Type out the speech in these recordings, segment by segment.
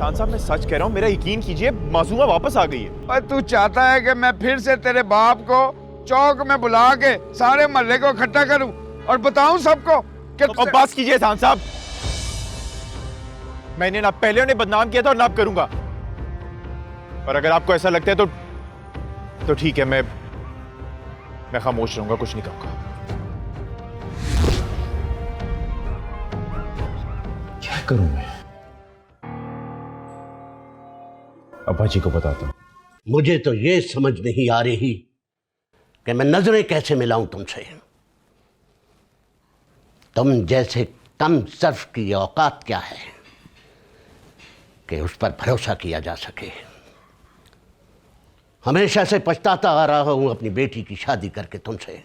एहसान साहब मैं सच कह रहा हूँ, मेरा यकीन कीजिए मासूमा वापस आ गई है। और तू चाहता है कि मैं फिर से तेरे बाप को चौक में बुला के सारे मोहल्ले को इकट्ठा करूं और बताऊं सबको कि अब बस कीजिए एहसान साहब, मैंने ना पहले उन्हें बदनाम किया था और ना अब करूंगा। और अगर आपको ऐसा लगता है तो ठीक है, मैं खामोश रहूंगा, कुछ नहीं कहूंगा। क्या करूं मैं? अब्बा जी को बताता हूं। मुझे तो ये समझ नहीं आ रही कि मैं नजरें कैसे मिलाऊं तुमसे। तुम जैसे कम सर्फ की औकात क्या है कि उस पर भरोसा किया जा सके। हमेशा से पछताता आ रहा हूं अपनी बेटी की शादी करके तुमसे।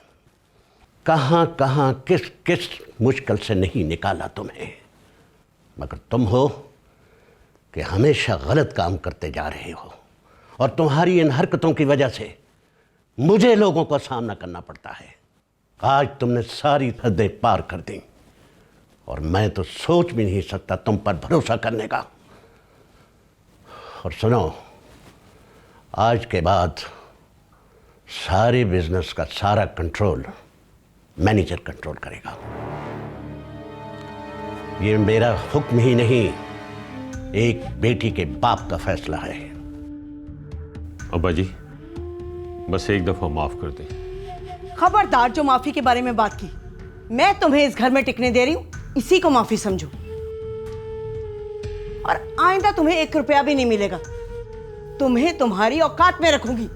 कहां कहां किस किस मुश्किल से नहीं निकाला तुम्हें, मगर तुम हो कि हमेशा गलत काम करते जा रहे हो और तुम्हारी इन हरकतों की वजह से मुझे लोगों का सामना करना पड़ता है। आज तुमने सारी हदें पार कर दी और मैं तो सोच भी नहीं सकता तुम पर भरोसा करने का। और सुनो, आज के बाद सारे बिजनेस का सारा कंट्रोल मैनेजर कंट्रोल करेगा। ये मेरा हुक्म ही नहीं, एक बेटी के बाप का फैसला है। अब्बा जी बस एक दफा माफ कर दें। खबरदार जो माफी के बारे में बात की, मैं तुम्हें इस घर में टिकने दे रही हूं, इसी को माफी समझो। और आइंदा तुम्हें 1 रुपया भी नहीं मिलेगा। तुम्हें तुम्हारी औकात में रखूंगी।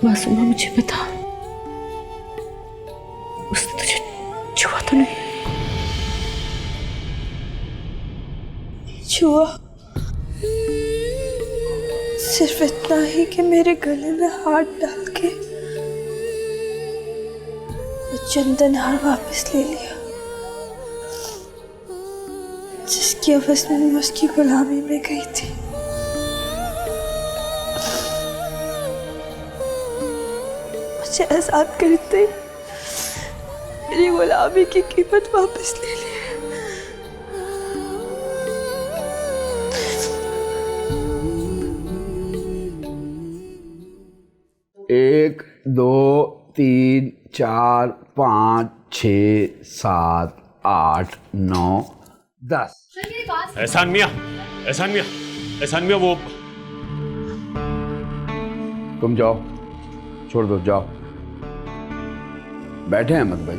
मासूमा मुझे बता, उसने तुझे छुआ तो नहीं? छुआ, सिर्फ इतना ही कि मेरे गले में हाथ डाल के वो चंदन हार वापस ले लिया, जिसकी अवज में मैं उसकी गुलामी में गई थी। मुझे आजाद करते मेरी गुलामी की कीमत वापस ले ली। 1 2 3 4 5 6 7 8 9 10। एहसान मियां, एहसान मियां, एहसान मियां, वो तुम जाओ, छोड़ दो, जाओ। बैठे अहमद भाई।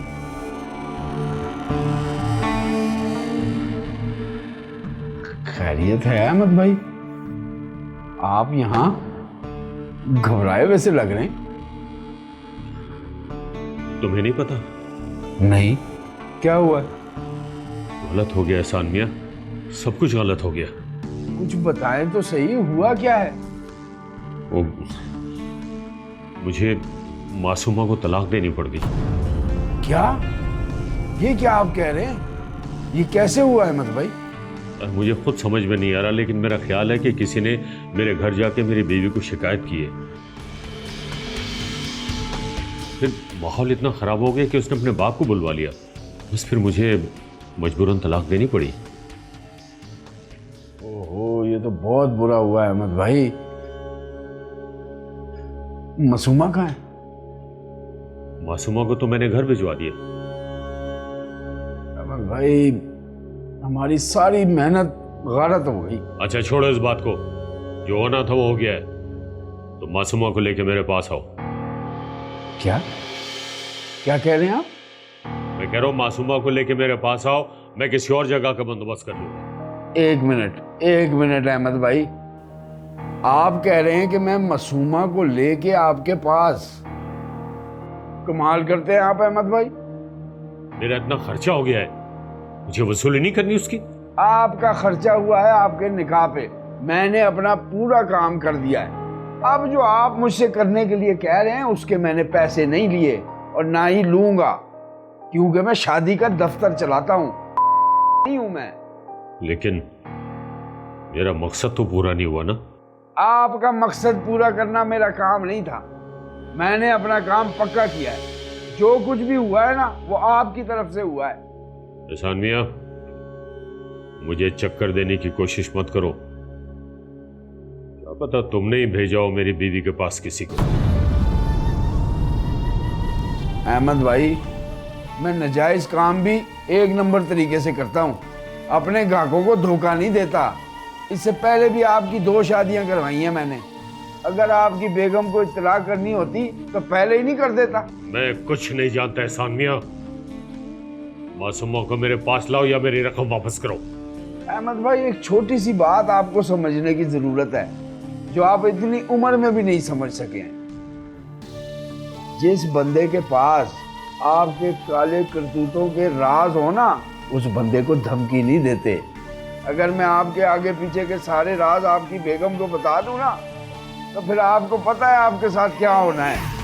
खैरियत है अहमद भाई? आप यहाँ घबराए वैसे लग रहे हैं। तुम्हें नहीं पता? नहीं, क्या हुआ? गलत हो गया एहसान मियां, सब कुछ गलत हो गया। कुछ बताएं तो सही, हुआ क्या है? वो मुझे मासूमा को तलाक देनी पड़ गई। क्या? ये क्या आप कह रहे हैं? ये कैसे हुआ अहमद भाई? मुझे खुद समझ में नहीं आ रहा, लेकिन मेरा ख्याल है कि किसी ने मेरे घर जाके मेरी बीवी को शिकायत की है। फिर माहौल इतना ख़राब हो गया कि उसने अपने बाप को बुलवा लिया। बस फिर मुझे मजबूरन तलाक देनी पड़ी। ओहो, ये तो बहुत बुरा हुआ है अहमद भाई। मासूमा कहाँ है? मासूमा को तो मैंने घर भिजवा दिया। अहमद भाई, हमारी सारी मेहनत गारत हो गई। अच्छा छोड़ो इस बात को, जो होना था वो हो गया है। तो मासूमा को लेके मेरे पास आओ। क्या क्या कह रहे हैं आप? मैं कह रहा हूँ मासूमा को लेके मेरे पास आओ, मैं किसी और जगह का बंदोबस्त कर लूंगा। एक मिनट अहमद भाई, आप कह रहे हैं कि मैं मासूमा को लेके आपके पास? कमाल करते हैं आप अहमद भाई। मेरा इतना खर्चा हो गया है, मुझे वसूली नहीं करनी उसकी। आपका खर्चा हुआ है आपके निकाह पे, मैंने अपना पूरा काम कर दिया है। अब जो आप मुझसे करने के लिए कह रहे हैं उसके मैंने पैसे नहीं लिए और ना ही लूंगा, क्योंकि मैं शादी का दफ्तर चलाता हूँ, नहीं हूं मैं। लेकिन मेरा मकसद तो पूरा नहीं हुआ ना। आपका मकसद पूरा करना मेरा काम नहीं था। मैंने अपना काम पक्का किया है। जो कुछ भी हुआ है ना, वो आपकी तरफ से हुआ है। एहसान मियां, मुझे चक्कर देने की कोशिश मत करो। क्या पता तुमने ही भेजा हो मेरी बीवी के पास किसी को। अहमद भाई, मैं नाजायज काम भी एक नंबर तरीके से करता हूँ, अपने ग्राहकों को धोखा नहीं देता। इससे पहले भी आपकी 2 शादियां करवाई हैं मैंने। अगर आपकी बेगम को इत्तला करनी होती तो पहले ही नहीं कर देता। मैं कुछ नहीं जानता एहसान मियां। मासूमा को मेरे पास लाओ या मेरी रकम वापस करो। अहमद भाई, एक छोटी सी बात आपको समझने की जरूरत है, जो आप इतनी उम्र में भी नहीं समझ सके हैं। जिस बंदे के पास आपके काले करतूतों के राज हो ना, उस बंदे को धमकी नहीं देते। अगर मैं आपके आगे पीछे के सारे राज आपकी बेगम को बता दूं ना, तो फिर आपको पता है आपके साथ क्या होना है।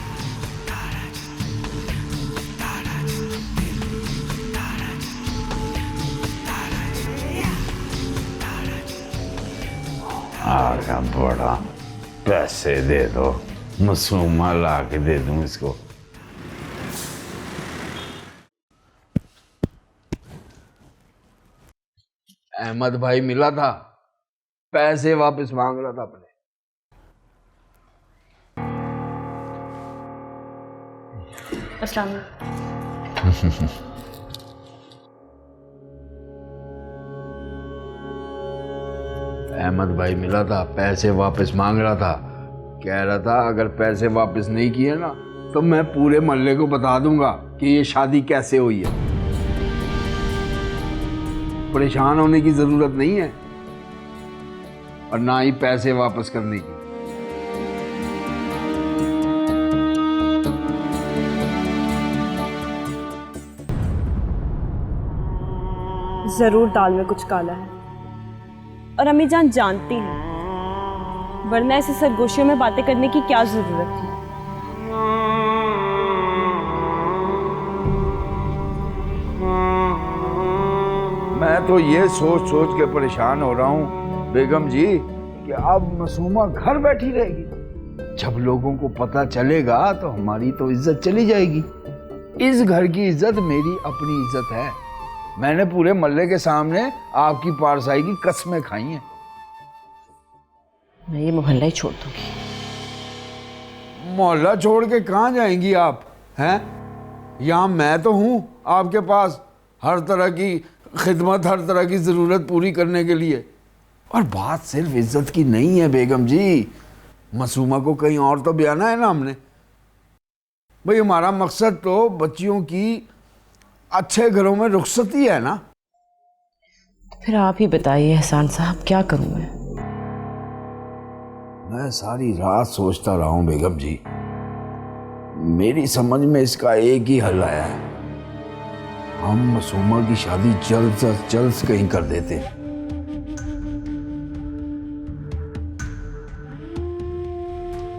आगा बड़ा, पैसे दे दो, मासूमा ला के दे दूं इसको। अहमद भाई मिला था, पैसे वापस मांग रहा था अपने। अस्सलाम अहमद भाई मिला था, पैसे वापस मांग रहा था। कह रहा था अगर पैसे वापस नहीं किए ना, तो मैं पूरे मोहल्ले को बता दूंगा कि ये शादी कैसे हुई है। परेशान होने की जरूरत नहीं है और ना ही पैसे वापस करने की। जरूर दाल में कुछ काला है और अम्मी जान जानती हैं, वरना ऐसे सरगोशियों में बातें करने की क्या जरूरत थी। मैं तो ये सोच सोच के परेशान हो रहा हूँ बेगम जी कि अब मासूमा घर बैठी रहेगी। जब लोगों को पता चलेगा तो हमारी तो इज्जत चली जाएगी। इस घर की इज्जत मेरी अपनी इज्जत है। मैंने पूरे मोहल्ले के सामने आपकी पारसाई की कसमें खाई हैं। मैं ये मोहल्ला ही छोड़ दूंगी। मोहल्ला छोड़ के कहाँ जाएंगी आप? हैं? यहाँ मैं तो हूँ आपके पास, हर तरह की खिदमत, हर तरह की ज़रूरत पूरी करने के लिए। और बात सिर्फ इज्जत की नहीं है बेगम जी, मासूमा को कहीं और तो बयाना है ना हमने। भाई हमारा मकसद तो बच्चियों की अच्छे घरों में रुखसती है ना। फिर आप ही बताइए एहसान साहब, क्या करूं मैं सारी रात सोचता रहा हूं बेगम जी। मेरी समझ में इसका एक ही हल आया है। हम मासूमा की शादी जल्द से जल्द कहीं कर देते।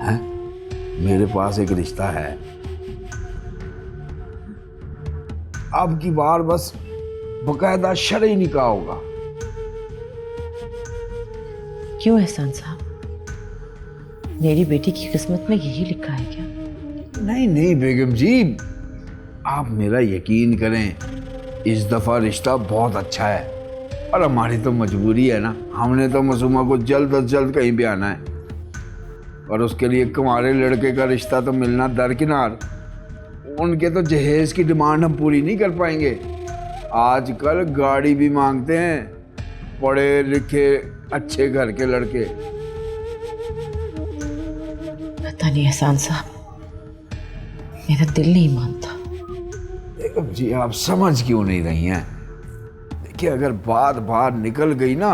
हैं? मेरे पास एक रिश्ता है। अब की बार बस बकायदा शरई निकाह होगा। क्यों एहसान साहब, मेरी बेटी की किस्मत में यही लिखा है क्या? नहीं नहीं बेगम जी, आप मेरा यकीन करें, इस दफा रिश्ता बहुत अच्छा है। और हमारी तो मजबूरी है ना, हमने तो मासूमा को जल्द अज जल्द कहीं भी आना है, और उसके लिए कुंवारे लड़के का रिश्ता तो मिलना दरकिनार। उनके तो जहेज की डिमांड हम पूरी नहीं कर पाएंगे। आजकल गाड़ी भी मांगते हैं पढ़े लिखे अच्छे घर के लड़के। पता नहीं एहसान साहब, मेरा दिल नहीं मानता। बेगम जी आप समझ क्यों नहीं रही हैं? देखिए अगर बात बाहर निकल गई ना,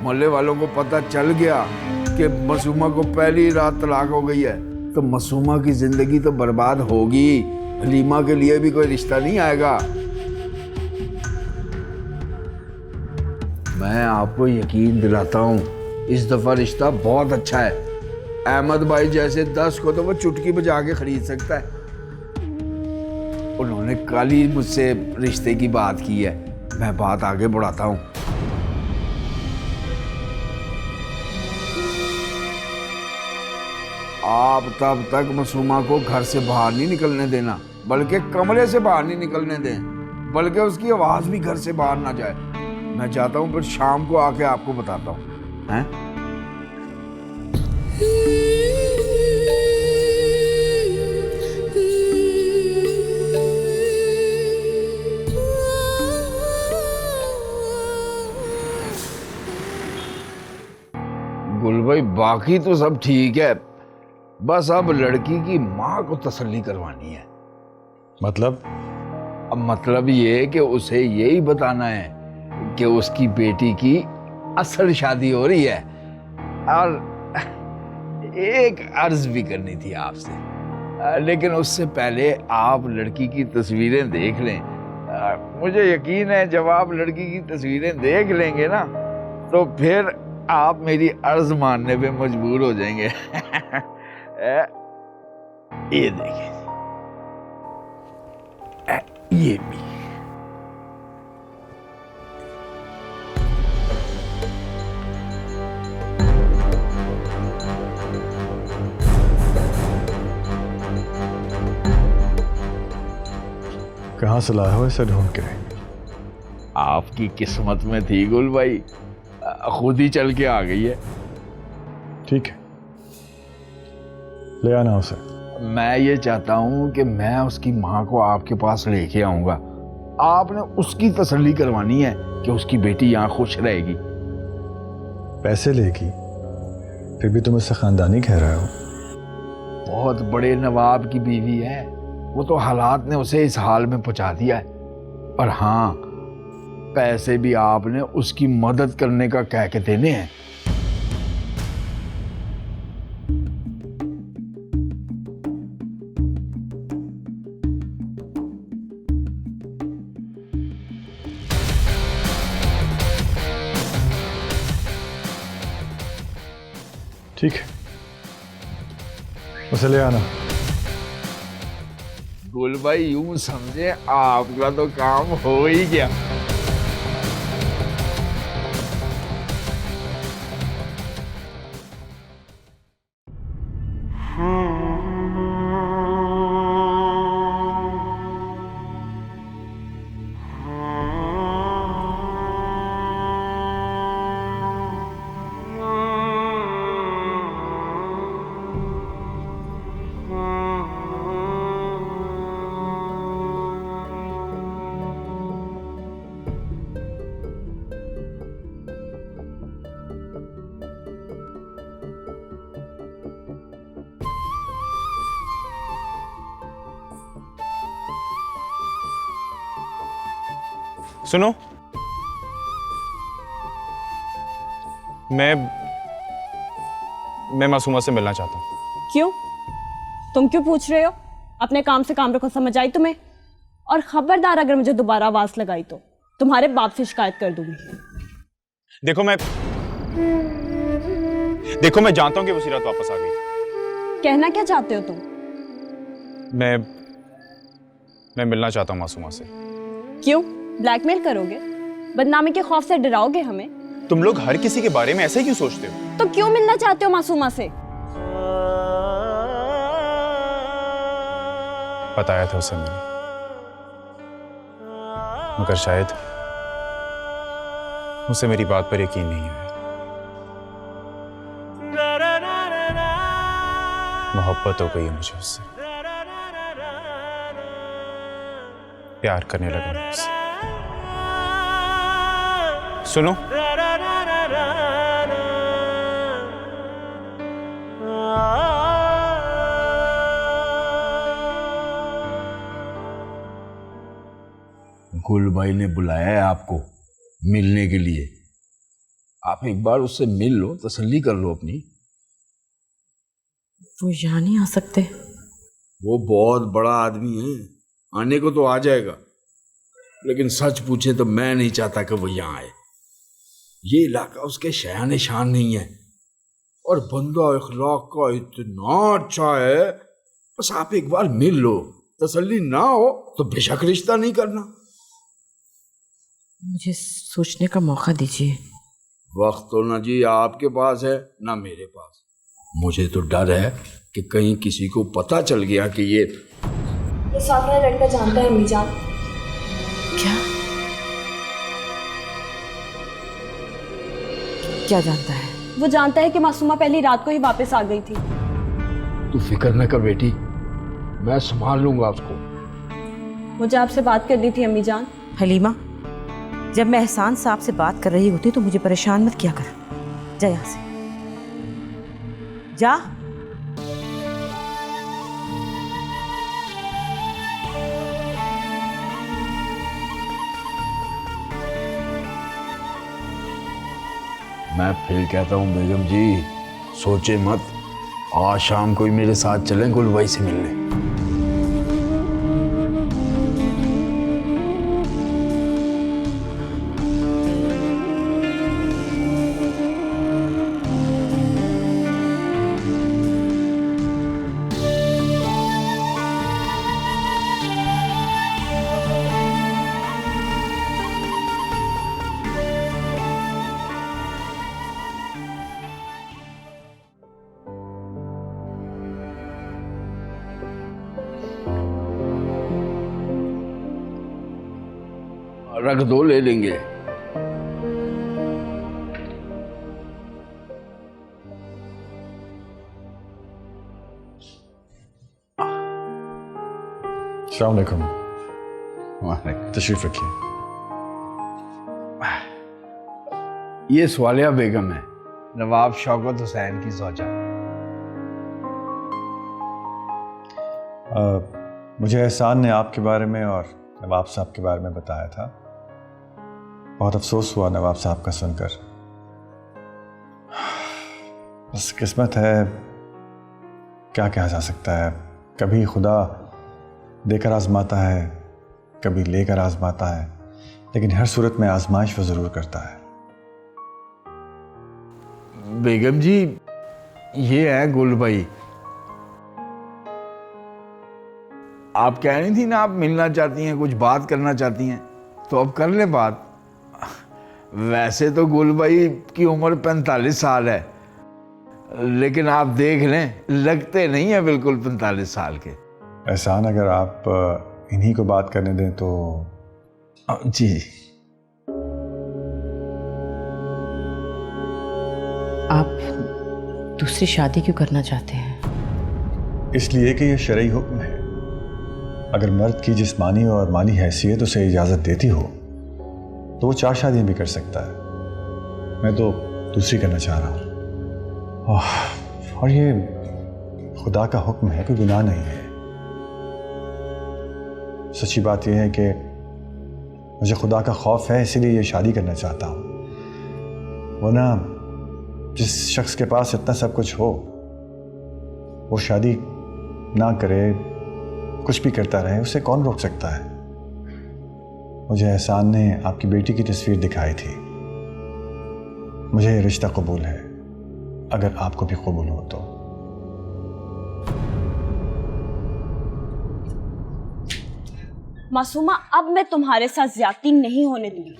मोहल्ले वालों को पता चल गया कि मासूमा को पहली रात तलाक हो गई है, तो मासूमा की जिंदगी तो बर्बाद होगी। हलीमा के लिए भी कोई रिश्ता नहीं आएगा। मैं आपको यकीन दिलाता हूँ, इस दफा रिश्ता बहुत अच्छा है। अहमद भाई जैसे 10 को तो वो चुटकी बजा के खरीद सकता है। उन्होंने कल ही मुझसे रिश्ते की बात की है, मैं बात आगे बढ़ाता हूँ। आप तब तक मासूमा को घर से बाहर नहीं निकलने देना, बल्कि कमरे से बाहर नहीं निकलने दें, बल्कि उसकी आवाज भी घर से बाहर ना जाए। मैं चाहता हूँ फिर शाम को आके आपको बताता हूँ, हैं? गुल भाई बाकी तो सब ठीक है, बस अब लड़की की माँ को तसल्ली करवानी है। मतलब? अब मतलब ये कि उसे यही बताना है कि उसकी बेटी की असल शादी हो रही है। और एक अर्ज भी करनी थी आपसे, लेकिन उससे पहले आप लड़की की तस्वीरें देख लें। मुझे यकीन है जब आप लड़की की तस्वीरें देख लेंगे ना, तो फिर आप मेरी अर्ज मानने पे मजबूर हो जाएंगे। ये देखिए, ये भी। कहाँ से लाए हो इसे ढूंढ के? आपकी किस्मत में थी गुल भाई, खुद ही चल के आ गई है। ठीक है, ले आना उसे। मैं ये चाहता हूँ कि मैं उसकी माँ को आपके पास लेके आऊंगा। आपने उसकी तसल्ली करवानी है कि उसकी बेटी यहाँ खुश रहेगी। पैसे लेगी, फिर भी तुम इससे खानदानी कह रहे हो? बहुत बड़े नवाब की बीवी है, वो तो हालात ने उसे इस हाल में पहुंचा दिया है। और हाँ, पैसे भी आपने उसकी मदद करने का कह के देने हैं। ठीक है, उसे ले आना। गुल भाई यूं समझे आपका तो काम हो ही गया। सुनो, मैं मासूमा से मिलना चाहता हूँ। क्यों? तुम क्यों पूछ रहे हो? अपने काम से काम रखो, समझ आई तुम्हें? और खबरदार अगर मुझे दोबारा आवाज लगाई तो तुम्हारे बाप से शिकायत कर दूंगी। देखो मैं जानता हूँ कि वो सीरत वापस आ गई। कहना क्या चाहते हो तुम? मैं मिलना चाहता हूँ मासूमा से। क्यों? ब्लैकमेल करोगे? बदनामी के खौफ से डराओगे हमें? तुम लोग हर किसी के बारे में ऐसे क्यों सोचते हो? तो क्यों मिलना चाहते हो मासूमा से? बताया था उसे मैंने, मगर शायद उसे मेरी बात पर यकीन नहीं है। मोहब्बत हो गई है मुझे उससे, प्यार करने लगा मैं उससे। सुनो, गुल भाई ने बुलाया है आपको मिलने के लिए। आप एक बार उससे मिल लो, तसल्ली कर लो अपनी। वो यहाँ नहीं आ सकते? वो बहुत बड़ा आदमी है, आने को तो आ जाएगा, लेकिन सच पूछे तो मैं नहीं चाहता कि वो यहाँ आए। ये इलाका उसके शयान शान नहीं है, और बंदा इखलाक का इतना अच्छा है। बस आप एक बार मिल लो, तसल्ली ना हो तो बेशक रिश्ता नहीं करना। मुझे सोचने का मौका दीजिए। वक्त तो ना जी आपके पास है ना मेरे पास। मुझे तो डर है कि कहीं किसी को पता चल गया कि ये सामने लड़का जानता है अम्मी जान। क्या क्या जानता है? वो जानता है कि मासूमा पहली रात को ही वापस आ गई थी। तू फिक्र न कर बेटी, मैं संभाल लूंगा उसको। मुझे आपसे बात करनी थी अम्मी जान। हलीमा, जब मैं एहसान साहब से बात कर रही होती तो मुझे परेशान मत किया कर। जा यहाँ से, जा। मैं फिर कहता हूँ बेगम जी, सोचे मत, आज शाम को ही मेरे साथ चलें गुलबाई से मिलने। रख दो, ले लेंगे। अस्सलाम वालेकुम। तशरीफ रखिए। ये स्वालिया बेगम है, नवाब शौकत हुसैन की ज़ौजा। मुझे एहसान ने आपके बारे में और नवाब साहब के बारे में बताया था। बहुत अफसोस हुआ नवाब साहब का सुनकर। बस किस्मत है, क्या कहा जा सकता है। कभी खुदा देकर आजमाता है, कभी लेकर आजमाता है, लेकिन हर सूरत में आजमाइश वो ज़रूर करता है। बेगम जी, ये है गुलबाई। आप कह रही थी ना आप मिलना चाहती हैं, कुछ बात करना चाहती हैं, तो अब कर लें बात। वैसे तो गुलबाई की उम्र 45 साल है, लेकिन आप देख लें, लगते नहीं है बिल्कुल 45 साल के। एहसान, अगर आप इन्हीं को बात करने दें तो। जी। आप दूसरी शादी क्यों करना चाहते हैं? इसलिए कि यह शरई हुक्म है। अगर मर्द की जिस्मानी और माली हैसियत उसे इजाज़त देती हो तो वो 4 शादियाँ भी कर सकता है। मैं तो दूसरी करना चाह रहा हूँ, और ये खुदा का हुक्म है, कोई गुनाह नहीं है। सच्ची बात यह है कि मुझे खुदा का खौफ है, इसीलिए ये शादी करना चाहता हूँ। वरना जिस शख्स के पास इतना सब कुछ हो वो शादी ना करे, कुछ भी करता रहे, उसे कौन रोक सकता है। मुझे एहसान ने आपकी बेटी की तस्वीर दिखाई थी। मुझे ये रिश्ता कबूल है, अगर आपको भी कबूल हो तो। मासूमा, अब मैं तुम्हारे साथ ज्यादती नहीं होने दूंगी।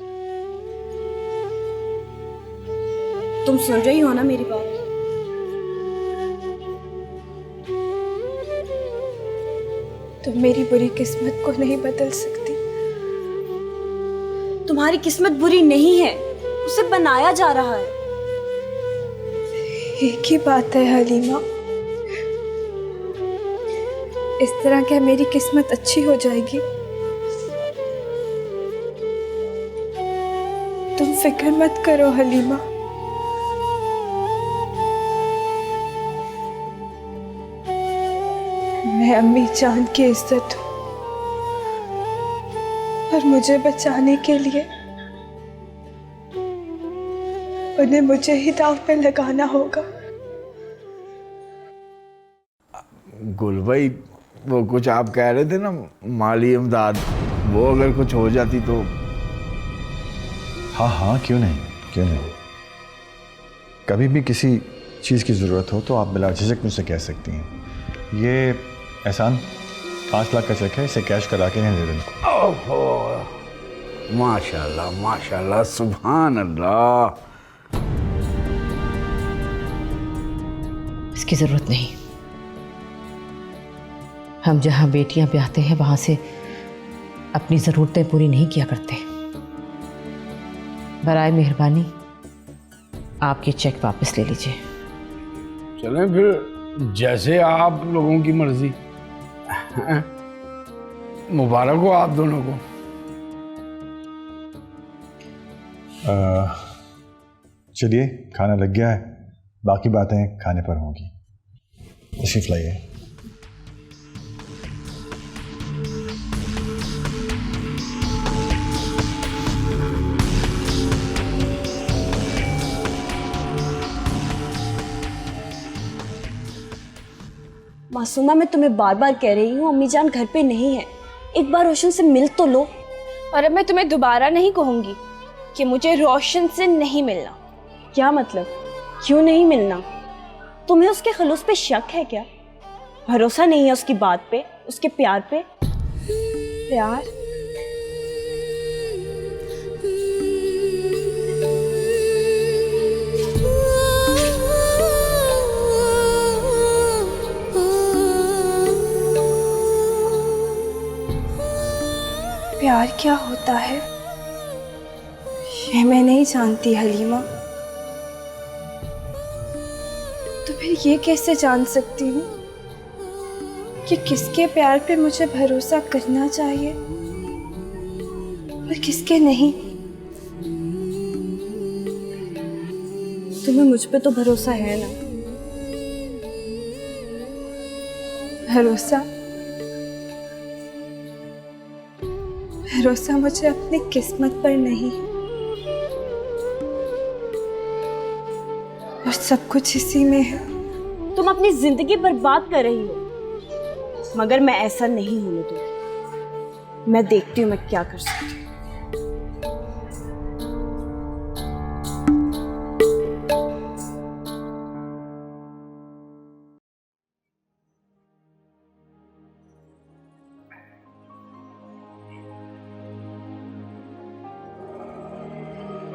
तुम सुन रही हो ना मेरी बात? तुम मेरी बुरी किस्मत को नहीं बदल सकती। तुम्हारी किस्मत बुरी नहीं है, उसे बनाया जा रहा है। एक ही बात है हलीमा, इस तरह क्या मेरी किस्मत अच्छी हो जाएगी? तुम फिक्र मत करो हलीमा। मैं अम्मी जान की इज्जत हूँ और मुझे बचाने के लिए उन्हें मुझे ही दांव पे लगाना होगा। गुल भाई, वो कुछ आप कह रहे थे ना, माली इमदाद, वो अगर कुछ हो जाती तो? हाँ हाँ, क्यों नहीं, क्यों नहीं। कभी भी किसी चीज़ की ज़रूरत हो तो आप बिला झिझक मुझसे कह सकती हैं। ये एहसान 5 लाख का चेक है, इसे कैश करा के नहीं दे दें। ओहो, माशाल्लाह माशाल्लाह, सुभान अल्लाह। इसकी ज़रूरत नहीं। हम जहाँ बेटियां ब्याहते हैं वहाँ से अपनी ज़रूरतें पूरी नहीं किया करते। बराए मेहरबानी आप ये चेक वापस ले लीजिए। चलें फिर, जैसे आप लोगों की मर्जी। मुबारक हो आप दोनों को। चलिए, खाना लग गया है, बाकी बातें खाने पर होंगी। तशरीफ लाइए। मासूमा, मैं तुम्हें बार बार कह रही हूँ अम्मी जान घर पे नहीं है, एक बार रोशन से मिल तो लो। और अब मैं तुम्हें दोबारा नहीं कहूंगी कि मुझे रोशन से नहीं मिलना। क्या मतलब, क्यों नहीं मिलना? तुम्हें उसके खलूस पे शक है क्या? भरोसा नहीं है उसकी बात पे, उसके प्यार पे? प्यार? प्यार क्या होता है ये मैं नहीं जानती हलीमा। तो फिर ये कैसे जान सकती हूँ कि किसके प्यार पे मुझे भरोसा करना चाहिए और किसके नहीं? तुम्हें मुझ पे तो भरोसा है ना? भरोसा? भरोसा मुझे अपनी किस्मत पर नहीं, और सब कुछ इसी में है। तुम अपनी जिंदगी बर्बाद कर रही हो, मगर मैं ऐसा नहीं होने दूंगी। मैं देखती हूँ मैं क्या कर सकती हूँ।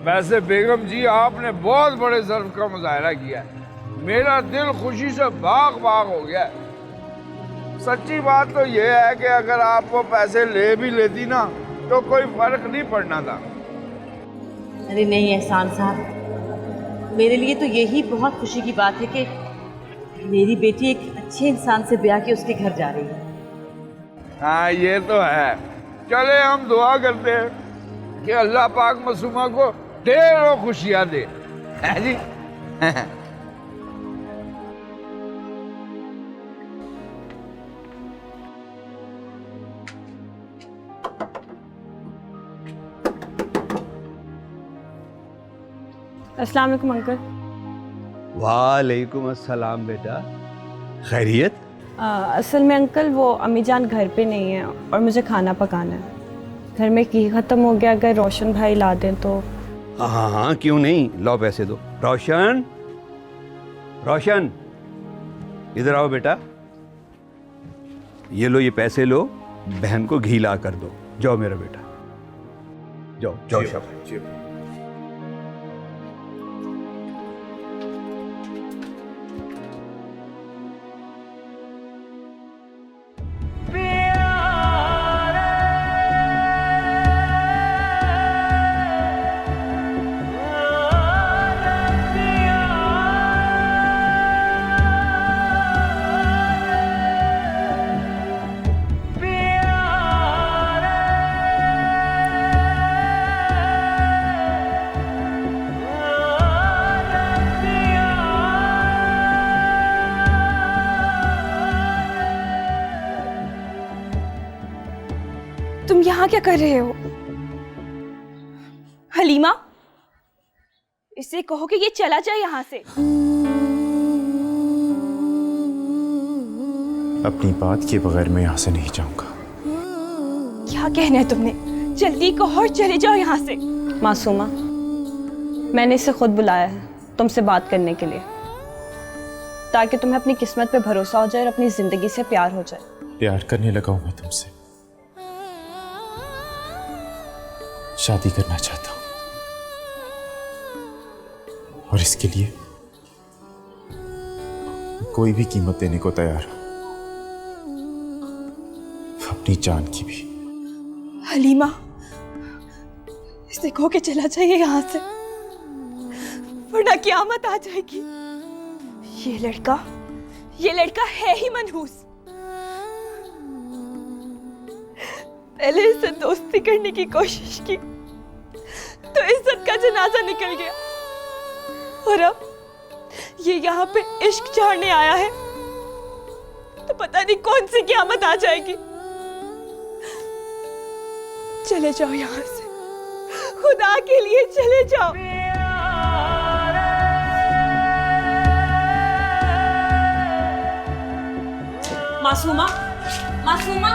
वैसे बेगम जी, आपने बहुत बड़े ज़र्फ का मुजाहरा किया है। मेरा दिल खुशी से बाग बाग हो गया है। सच्ची बात तो यह है कि अगर आप वो पैसे ले भी लेती ना तो कोई फर्क नहीं पड़ना था। अरे नहीं एहसान साहब, मेरे लिए तो यही बहुत खुशी की बात है कि मेरी बेटी एक अच्छे इंसान से ब्याह के उसके घर जा रही है। हाँ, ये तो है। चले हम दुआ करते हैं कि अल्लाह पाक मासूमा को ढेरों खुशियां दे, है जी। अस्सलाम वालेकुम अंकल। वालेकुम अस्सलाम बेटा, खैरियत? असल में अंकल वो अम्मी जान घर पे नहीं है और मुझे खाना पकाना है। घर में घी ख़त्म हो गया, अगर रोशन भाई ला दें तो। हाँ हाँ, क्यों नहीं, लो पैसे दो। रोशन, रोशन इधर आओ बेटा, ये लो, ये पैसे लो, बहन को घी ला कर दो। जाओ मेरा बेटा, जाओ जाओ शाबाश। तुम यहाँ क्या कर रहे हो? हलीमा, इसे कहो कि ये चला जाए यहाँ से। अपनी बात के बगैर मैं यहाँ से नहीं जाऊंगा। क्या कहना है तुमने? जल्दी कहो और चले जाओ यहाँ से। मासूमा, मैंने इसे खुद बुलाया है तुमसे बात करने के लिए, ताकि तुम्हें अपनी किस्मत पे भरोसा हो जाए और अपनी जिंदगी से प्यार हो जाए। प्यार करने लगा हूं मैं तुमसे, शादी करना चाहता हूं, और इसके लिए कोई भी कीमत देने को तैयार हूं, अपनी जान की भी। हलीमा, इसे कहो कि चला जाइए यहाँ से, वरना क़यामत आ जाएगी। ये लड़का है ही मनहूस। पहले इससे दोस्ती करने की कोशिश की तो इज्जत का जनाजा निकल गया, और अब ये यहाँ पे इश्क चाहने आया है तो पता नहीं कौन सी क़यामत आ जाएगी। चले जाओ यहाँ से, खुदा के लिए चले जाओ। मासूमा, मासूमा,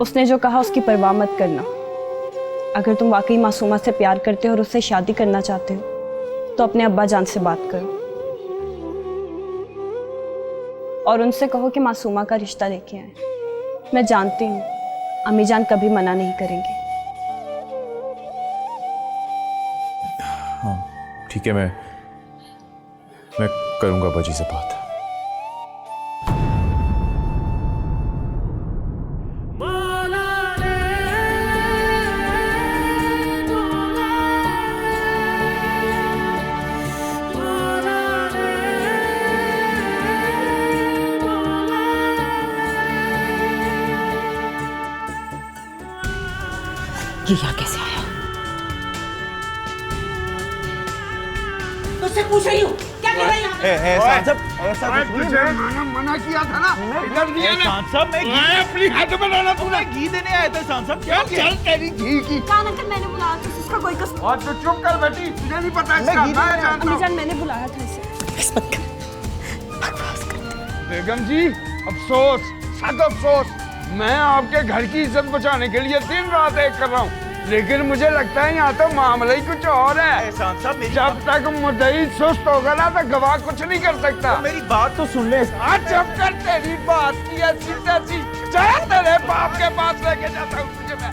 उसने जो कहा उसकी परवाह मत करना। अगर तुम वाकई मासूमा से प्यार करते हो और उससे शादी करना चाहते हो तो अपने अब्बा जान से बात करो और उनसे कहो कि मासूमा का रिश्ता लेके आए। मैं जानती हूँ अम्मी जान कभी मना नहीं करेंगे। हाँ ठीक है, मैं करूंगा बाजी से बात। ये यहाँ कैसे आया? तुझसे पूछ रही हूँ, क्या कर रहा है यहाँ? मना किया था ना, इधर दिया ना। साहब मैं अपनी हाथ में डाला तूने। घी देने आया था साहब। क्या चल तेरी घी की। मैंने बुलाया था, इसका कोई कसूर। और तू चुप कर बेटी, तुझे नहीं पता इसका। मैं जानता हूँ। अम्मी जान मैंने बुलाया था इसे। बेगम जी, अफसोस, सद अफसोस। मैं आपके घर की इज्जत बचाने के लिए दिन रात एक कर रहा हूँ, लेकिन मुझे लगता है यहाँ तो मामला ही कुछ और है। जब तक मुद्दई सुस्त होगा ना तो गवाह कुछ नहीं कर सकता। तो मेरी बात तो सुन ले। जब कर तेरी बात की ऐसी तैसी, चाहे तेरे बाप के पास लेके जाता हूँ तुझे मैं।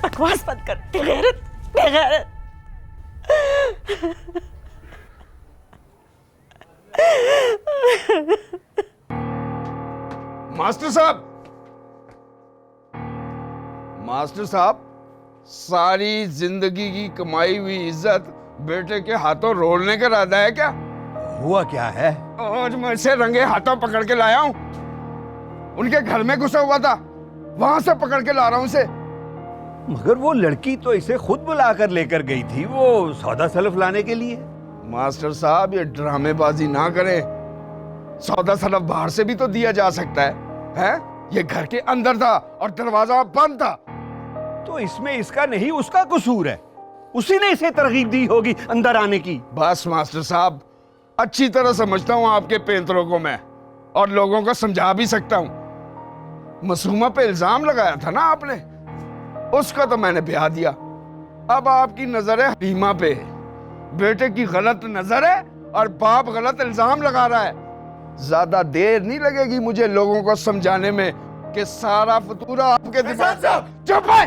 बकवास मत कर, बेगैरत, बेगैरत। मास्टर साहब, मास्टर साहब, सारी जिंदगी की कमाई हुई इज्जत बेटे के हाथों रोलने का इरादा है क्या? हुआ क्या है? आज मैं इसे रंगे हाथों पकड़ के लाया हूँ। उनके घर में घुसा हुआ था, वहां से पकड़ के ला रहा हूँ इसे। मगर वो लड़की तो इसे खुद बुलाकर लेकर गई थी, वो सौदा सलफ लाने के लिए। मास्टर साहब, ये ड्रामेबाजी ना करें। सौदा सलफ बाहर से भी तो दिया जा सकता है? ये घर के अंदर था और दरवाजा बंद था। तो इसमें इसका नहीं उसका कसूर है, उसी ने इसे तरगीब दी होगी अंदर आने की। बस मास्टर साहब, अच्छी तरह समझता हूँ आपके पेंतरों को मैं, और लोगों को समझा भी सकता हूँ। मासूमा पे इल्जाम लगाया था ना आपने, उसका तो मैंने ब्याह दिया। अब आपकी नजर है हलीमा पे। बेटे की गलत नजर है और बाप गलत इल्जाम लगा रहा है। ज्यादा देर नहीं लगेगी मुझे लोगों को समझाने में कि सारा फतूरा आपके दिमाग। चुप है।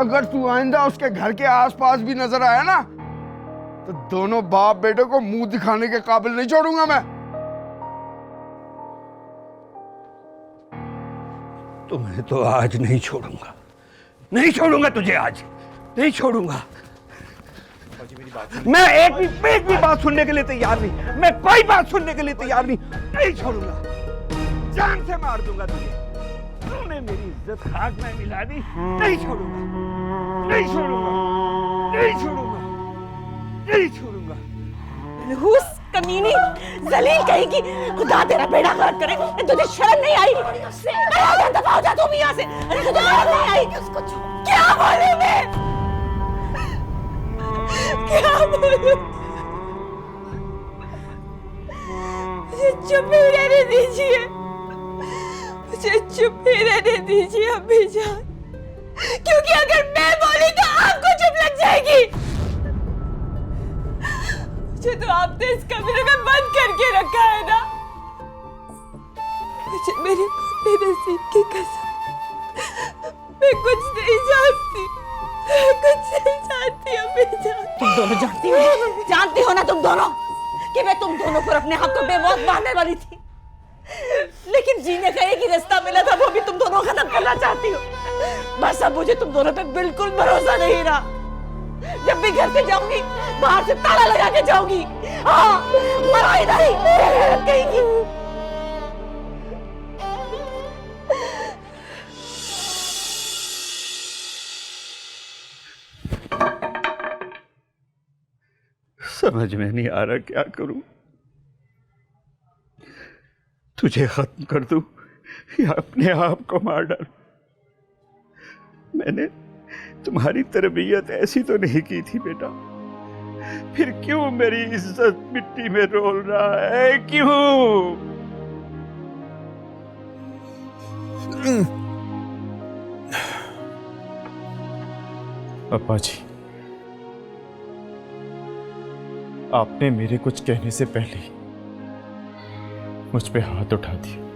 अगर तू आइंदा उसके घर के आसपास भी नजर आया ना तो दोनों बाप बेटे को मुंह दिखाने के काबिल नहीं छोड़ूंगा मैं। तुम्हें तो आज नहीं छोड़ूंगा, नहीं छोड़ूंगा तुझे, आज नहीं छोड़ूंगा। मैं एक भी बात सुनने के लिए तैयार नहीं, मैं कोई बात सुनने के लिए तैयार नहीं छोड़ूंगा। जान से मार दूंगा तुझे। तूने मेरी इज्जत खाक में मिला दी, नहीं छोड़ूंगा, नहीं छोड़ूंगा, नहीं छोड़ूंगा, नहीं छोड़ूंगा। मनहूस कमीनी जलील कहेगी, खुदा तेरा बेड़ा गर्क करे। तुझे शर्म नहीं आई? अरे दफा हो जा तुम यहाँ से। अरे तुझे शर्म नहीं आई? उसको क्या बोलूं मैं? क्या बोलूं? मुझे चुप ही रहने दीजिए, मुझे चुप ही रहने दीजिए अम्मी जान, क्योंकि अगर मैं बोली तो आपको चुप लग जाएगी। मुझे तो आपने इस कमरे में बंद करके रखा है ना। मुझे मेरे नसीब की कसम, मैं कुछ नहीं जानती, मैं कुछ नहीं जानती अम्मी जान। तुम दोनों जानती हो ना तुम दोनों कि मैं तुम दोनों पर अपने हक को बेमौत मारने वाली थी, लेकिन जीने का एक ही रास्ता मिला था, वो भी तुम दोनों खत्म करना चाहती हो। बस अब मुझे तुम दोनों पे बिल्कुल भरोसा नहीं रहा। जब भी घर से जाऊंगी बाहर से ताला लगा के जाऊंगी। हाँ, मरो ही नहीं कहेगी। समझ में नहीं आ रहा क्या करूं। तुझे खत्म कर दूं या अपने आप को मार डालूं। मैंने तुम्हारी तरबियत ऐसी तो नहीं की थी बेटा, फिर क्यों मेरी इज्जत मिट्टी में रोल रहा है? क्यों? अब्बा जी, आपने मेरे कुछ कहने से पहले ही मुझ पे हाथ उठा दिया।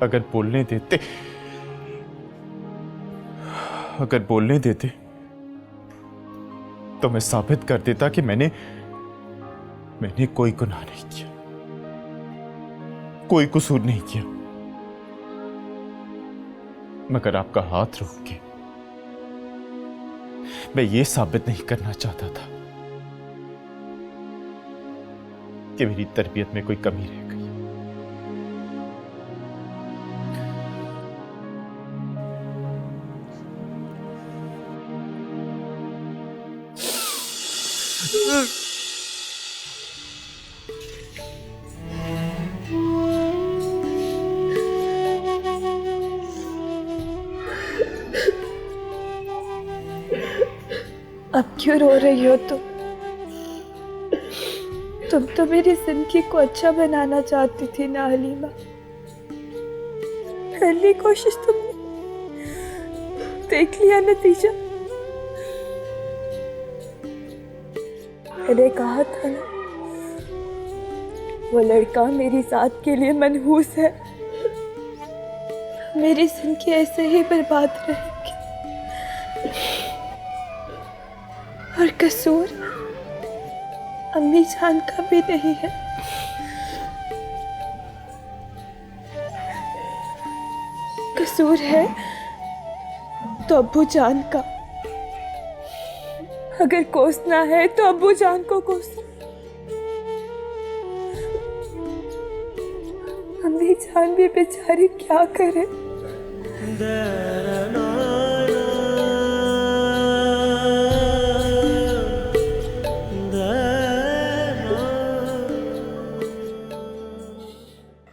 अगर बोलने देते तो मैं साबित कर देता कि मैंने कोई गुनाह नहीं किया, कोई कसूर नहीं किया, मगर आपका हाथ रोक के मैं ये साबित नहीं करना चाहता था कि मेरी तरबियत में कोई कमी रह गई। अब क्यों रो रही हो तुम तो मेरी जिंदगी को अच्छा बनाना चाहती थी ना हलीमा। पहली कोशिश तुमने, देख लिया नतीजा। मैंने कहा था ना, वो लड़का मेरी जात के लिए मनहूस है। मेरी जिंदगी ऐसे ही बर्बाद रहेगी। और कसूर अम्मी जान का भी नहीं है। कसूर है तो अब्बू जान का। अगर कोसना है तो अब्बू जान को कोसो। अम्मी जान भी बेचारी क्या करे।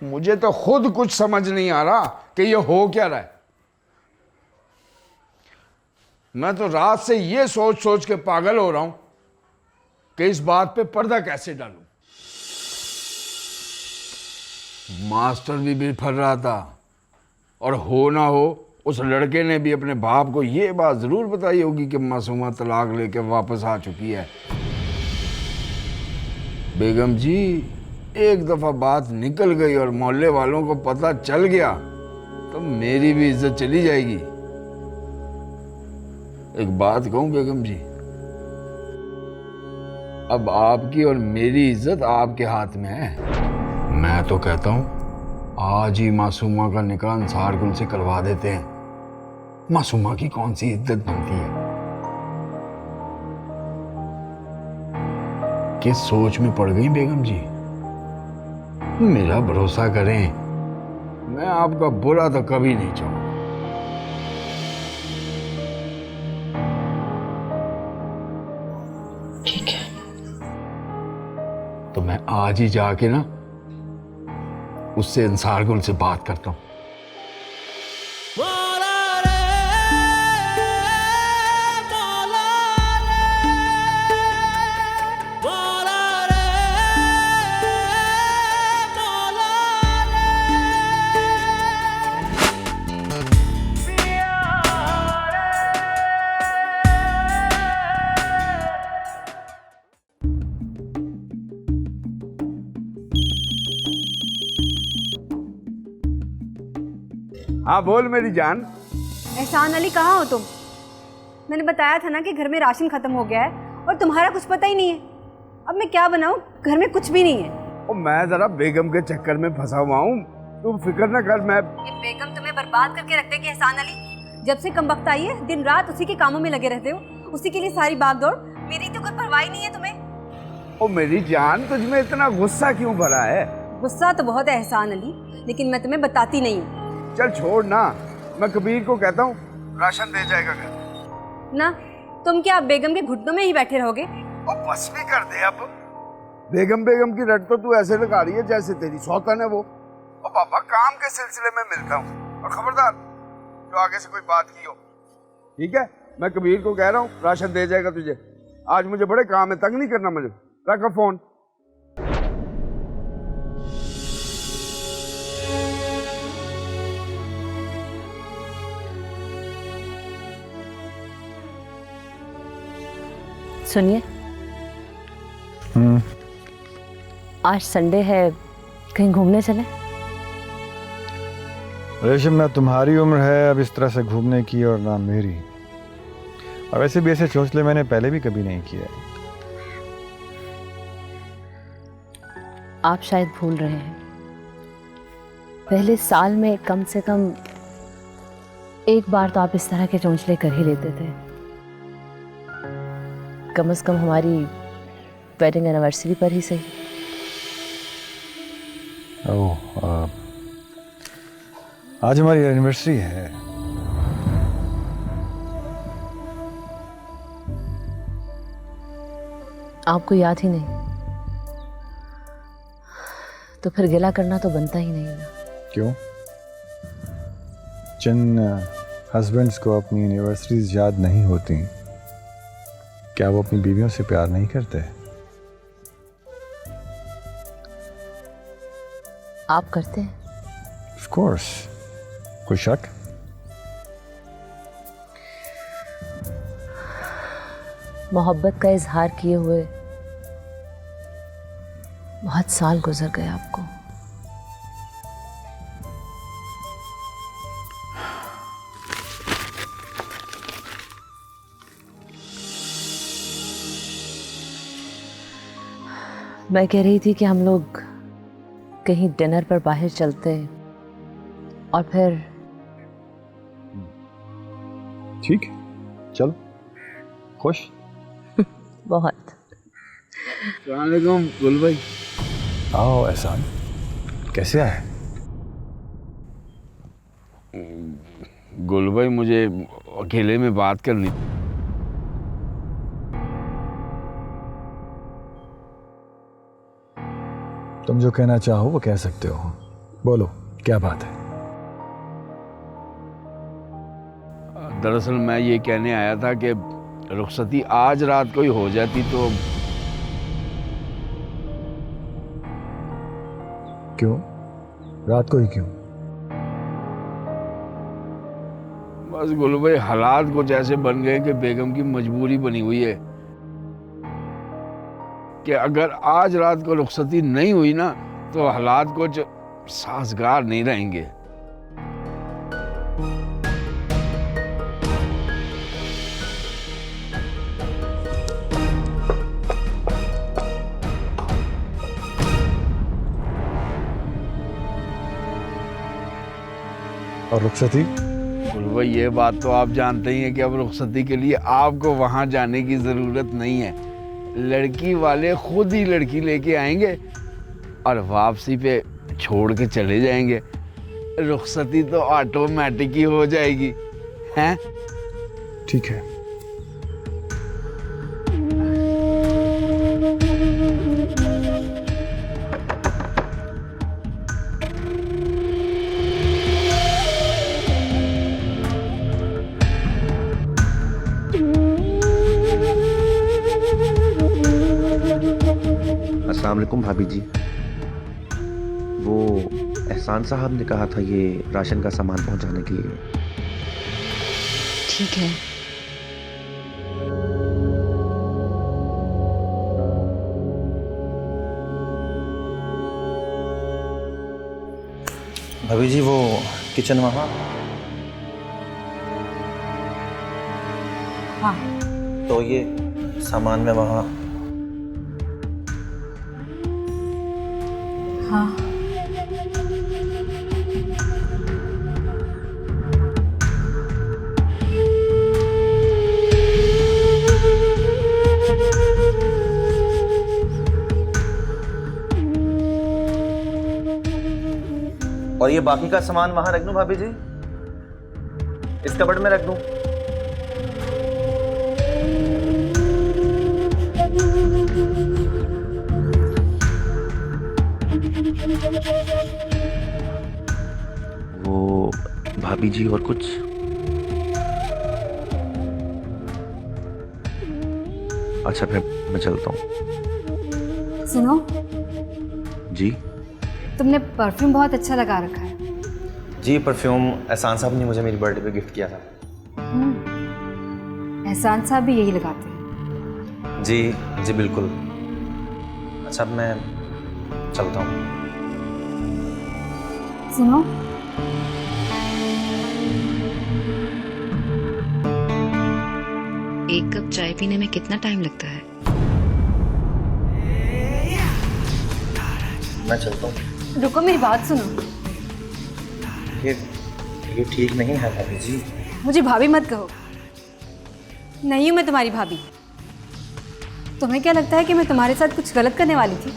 मुझे तो खुद कुछ समझ नहीं आ रहा कि ये हो क्या रहा है। मैं तो रात से ये सोच सोच के पागल हो रहा हूं कि इस बात पे पर्दा कैसे डालूं। मास्टर भी बिफर रहा था और हो ना हो उस लड़के ने भी अपने बाप को ये बात जरूर बताई होगी कि मासूमा तलाक लेके वापस आ चुकी है। बेगम जी, एक दफा बात निकल गई और मोहल्ले वालों को पता चल गया तो मेरी भी इज्जत चली जाएगी। एक बात कहूं बेगम जी, अब आपकी और मेरी इज्जत आपके हाथ में है। मैं तो कहता हूं आज ही मासूमा का निकाह अंसार गुल से करवा देते हैं। मासूमा की कौन सी इज्जत बनती है। किस सोच में पड़ गई बेगम जी? मेरा भरोसा करें, मैं आपका बुरा तो कभी नहीं चाहूंगा। ठीक है। तो मैं आज ही जाके ना उससे अंसार गुल से बात करता हूँ। हाँ बोल मेरी जान। एहसान अली कहाँ हो तुम? मैंने बताया था ना कि घर में राशन खत्म हो गया है और तुम्हारा कुछ पता ही नहीं है। अब मैं क्या बनाऊं, घर में कुछ भी नहीं है। और मैं जरा बेगम के चक्कर में फंसा हुआ हूँ, तुम फिक्र न कर। मैं ये बेगम तुम्हें बर्बाद करके रख देगी एहसान अली। जब से कम वक्त आई है दिन रात उसी के कामों में लगे रहते हो, उसी के लिए सारी भागदौड़। मेरी तो कोई परवाह ही नहीं है तुम्हें। ओ मेरी जान, तुझमें इतना गुस्सा क्यों भरा है? गुस्सा तो बहुत है एहसान अली, लेकिन मैं तुम्हें बताती नहीं हूँ। चल छोड़ ना, मैं कबीर को कहता हूँ राशन दे जाएगा घर। ना तुम क्या बेगम के घुटनों में ही बैठे रहोगे? और बस भी कर दे अब। बेगम बेगम की रट तो तू ऐसे लगा रही है जैसे तेरी सौतन है वो। और पापा काम के सिलसिले में मिलता हूँ, और खबरदार जो आगे से कोई बात की हो। ठीक है, मैं कबीर को कह रहा हूँ राशन दे जाएगा तुझे। आज मुझे बड़े काम है, तंग नहीं करना मुझे। रखो फोन। सुनिए, आज संडे है, कहीं घूमने चले? रेशम, ना तुम्हारी उम्र है अब इस तरह से घूमने की और ना मेरी। और वैसे भी ऐसे चोंचले मैंने पहले भी कभी नहीं किया। आप शायद भूल रहे हैं, पहले साल में कम से कम एक बार तो आप इस तरह के चोंचले कर ही लेते थे। कम से कम हमारी वेडिंग एनिवर्सरी पर ही सही। ओह, आज हमारी एनिवर्सरी है। आपको याद ही नहीं तो फिर गिला करना तो बनता ही नहीं ना। क्यों? जिन हस्बैंड्स को अपनी एनिवर्सरीज याद नहीं होती, क्या वो अपनी बीवियों से प्यार नहीं करते? आप करते हैं? Of course, कोई शक? मोहब्बत का इजहार किए हुए बहुत साल गुजर गए आपको। मैं कह रही थी कि हम लोग कहीं डिनर पर बाहर चलते और फिर। ठीक, चलो। खुश? बहुत। अस्सलाम वालेकुम गुल भाई। आओ एहसान, कैसे आए? गुल भाई, मुझे अकेले में बात करनी। तुम जो कहना चाहो वो कह सकते हो। बोलो, क्या बात है? दरअसल मैं ये कहने आया था कि रुखसती आज रात को ही हो जाती तो। क्यों? रात को ही क्यों? बस गुल भाई, हालात कुछ ऐसे बन गए कि बेगम की मजबूरी बनी हुई है कि अगर आज रात को रुखसती नहीं हुई ना तो हालात कुछ साजगार नहीं रहेंगे। और रुखसती? भाई ये बात तो आप जानते ही हैं कि अब रुखसती के लिए आपको वहां जाने की जरूरत नहीं है। लड़की वाले खुद ही लड़की लेके आएंगे और वापसी पे छोड़ के चले जाएंगे। रुखसती तो ऑटोमेटिक ही हो जाएगी, हैं? ठीक है। अस्सलाम वालेकुम भाभी जी। वो एहसान साहब ने कहा था ये राशन का सामान पहुंचाने के लिए। ठीक है। भाभी जी वो किचन वहाँ। हाँ। तो ये सामान में वहाँ। हाँ। और ये बाकी का सामान वहाँ रख दूँ भाभी जी? इस कबर्ड में रख दूँ? वो भाभी जी और कुछ? अच्छा फिर मैं चलता हूँ। सुनो, जी तुमने परफ्यूम बहुत अच्छा लगा रखा है। जी परफ्यूम एहसान साहब ने मुझे मेरी बर्थडे पे गिफ्ट किया था। एहसान साहब भी यही लगाते हैं। जी जी बिल्कुल। अच्छा अब मैं चलता हूँ। सुनो, एक कप चाय पीने में कितना टाइम लगता है? मैं चलता हूँ। रुको मेरी बात सुनो। ये ठीक नहीं है भाभी जी। मुझे भाभी मत कहो। नहीं हूं मैं तुम्हारी भाभी। तुम्हें क्या लगता है कि मैं तुम्हारे साथ कुछ गलत करने वाली थी?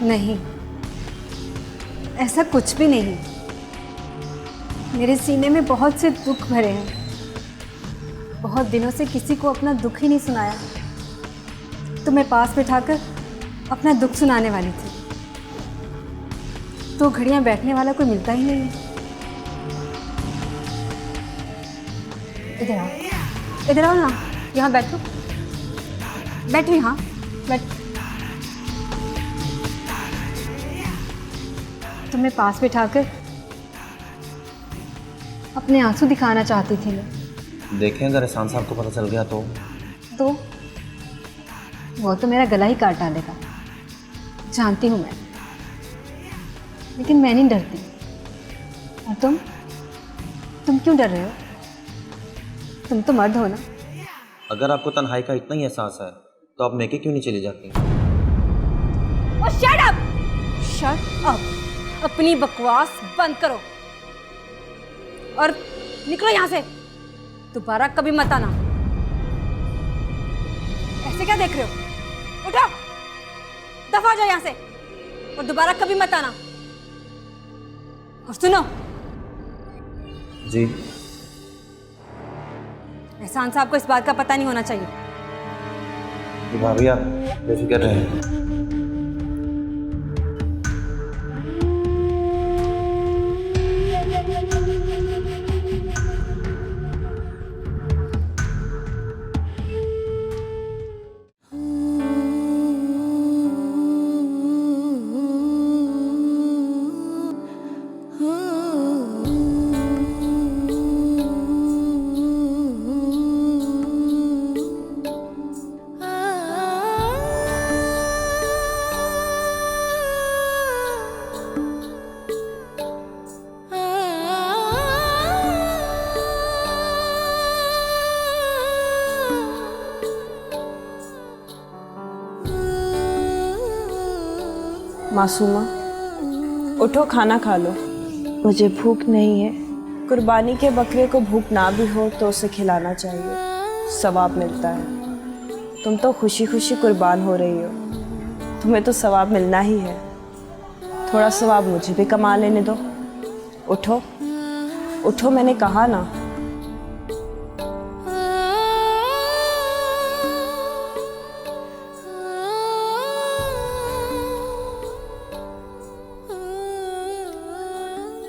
नहीं, ऐसा कुछ भी नहीं। मेरे सीने में बहुत से दुख भरे हैं। बहुत दिनों से किसी को अपना दुख ही नहीं सुनाया। तुम्हें पास बिठाकर अपना दुख सुनाने वाली थी। तो घड़ियां बैठने वाला कोई मिलता ही नहीं है। इधर आओ, इधर आओ ना, यहाँ बैठो, बैठो यहाँ, बैठ। तुम्हें पास बिठाकर अपने आंसू दिखाना चाहती थी मैं। देखें अगर एहसान साहब को पता चल गया तो वो तो मेरा गला ही काट डालेगा, जानती हूँ मैं। लेकिन मैं नहीं डरती। और तुम क्यों डर रहे हो? तुम तो मर्द हो ना। अगर आपको तन्हाई का इतना ही एहसास है तो आप मैके क्यों नहीं चली जाती? Shut up! Shut up! अपनी बकवास बंद करो और निकलो यहाँ से। दोबारा कभी मत आना। ऐसे क्या देख रहे हो? उठो, दफा हो जाओ यहाँ से और दोबारा कभी मत आना। और सुनो जी, एहसान साहब को इस बात का पता नहीं होना चाहिए। भाभी आप बेफिक्र रहें। मासूमा, उठो, खाना खा लो। मुझे भूख नहीं है। कुर्बानी के बकरे को भूख ना भी हो तो उसे खिलाना चाहिए, सवाब मिलता है। तुम तो खुशी खुशी कुर्बान हो रही हो, तुम्हें तो सवाब मिलना ही है। थोड़ा सवाब मुझे भी कमा लेने दो। उठो उठो, मैंने कहा ना।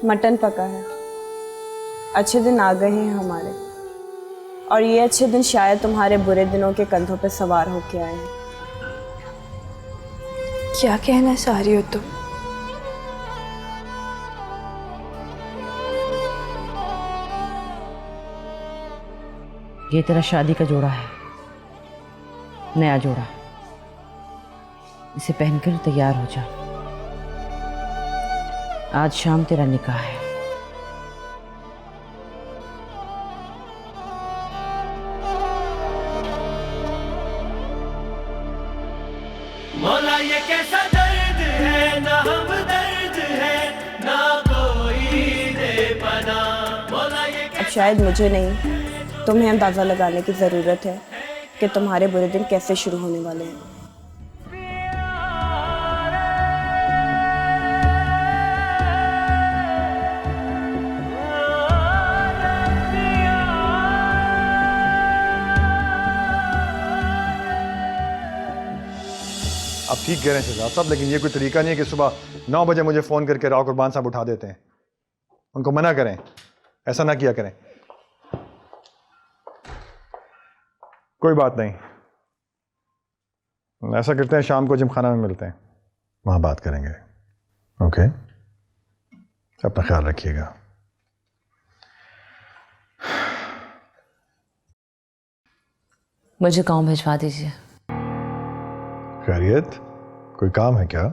मटन पका है। अच्छे दिन आ गए हैं हमारे, और ये अच्छे दिन शायद तुम्हारे बुरे दिनों के कंधों पे सवार होके आए हैं। क्या कहना चाह रही हो तुम? ये तेरा शादी का जोड़ा है, नया जोड़ा। इसे पहनकर तैयार हो जा। आज शाम तेरा निकाह है। मौला ये कैसा दर्द है, ना हम दर्द है, ना कोई दे पना। मौला ये अब शायद मुझे नहीं, तुम्हें अंदाज़ा लगाने की ज़रूरत है कि तुम्हारे बुरे दिन कैसे शुरू होने वाले हैं। आप ठीक कह रहे हैं शहजाद साहब, लेकिन ये कोई तरीका नहीं है कि सुबह 9 बजे मुझे फ़ोन करके राव कुर्बान साहब उठा देते हैं। उनको मना करें, ऐसा ना किया करें। कोई बात नहीं, ऐसा करते हैं शाम को जिमखाना में मिलते हैं, वहाँ बात करेंगे। ओके, अपना ख्याल रखिएगा। मुझे गांव भिजवा दीजिए। खैरियत, कोई काम है क्या?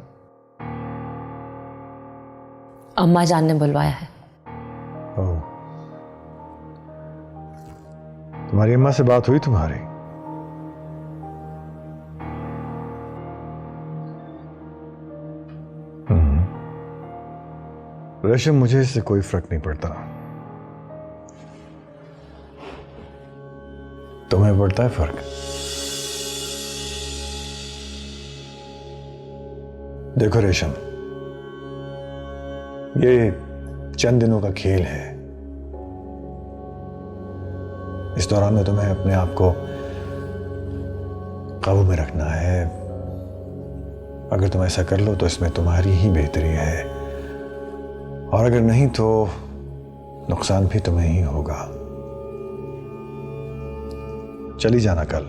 अम्मा जान ने बुलवाया है। ओह, तुम्हारी अम्मा से बात हुई तुम्हारी? रेशम, मुझे इससे कोई फर्क नहीं पड़ता। तुम्हें पड़ता है फर्क? देखो रेशम, ये चंद दिनों का खेल है। इस दौरान में तुम्हें अपने आप को काबू में रखना है। अगर तुम ऐसा कर लो तो इसमें तुम्हारी ही बेहतरी है, और अगर नहीं तो नुकसान भी तुम्हें ही होगा। चली जाना कल।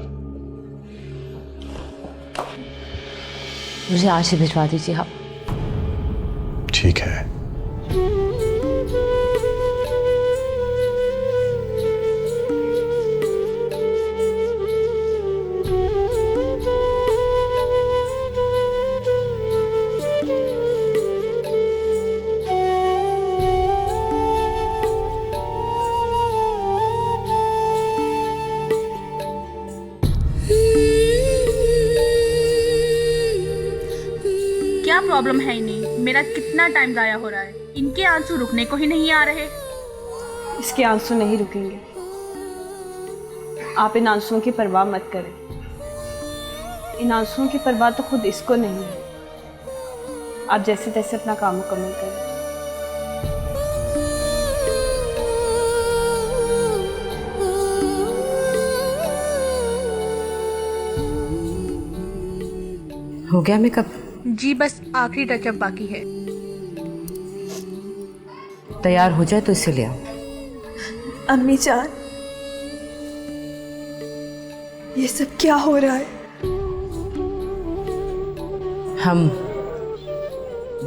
मुझे आज ही भिजवा दीजिए आप। ठीक है। क्या प्रॉब्लम है इन्हें? मेरा कितना टाइम जाया हो रहा है, इनके आंसू रुकने को ही नहीं आ रहे। इसके आंसू नहीं रुकेंगे, आप इन आंसुओं की परवाह मत करें। इन आंसुओं की परवाह तो खुद इसको नहीं है। आप जैसे तैसे अपना काम मुकम्मल करें। हो गया मेकअप? जी बस आखिरी टचअप बाकी है। तैयार हो जाए तो इसे ले आओ। अम्मी जान, ये सब क्या हो रहा है? हम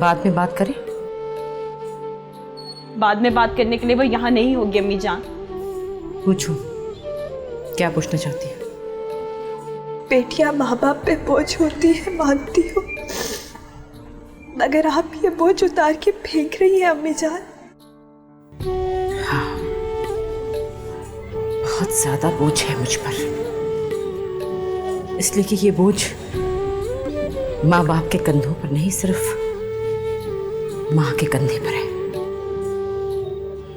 बाद में बात करें? बाद में बात करने के लिए वो यहाँ नहीं होगी अम्मी जान। पूछो, क्या पूछना चाहती है? बेटियां माँ बाप पे बोझ होती है, मानती हो, मगर आप ये बोझ उतार के फेंक रही हैं अम्मी जान। हाँ, बहुत ज्यादा बोझ है मुझ पर, इसलिए कि ये बोझ माँ बाप के कंधों पर नहीं, सिर्फ माँ के कंधे पर है।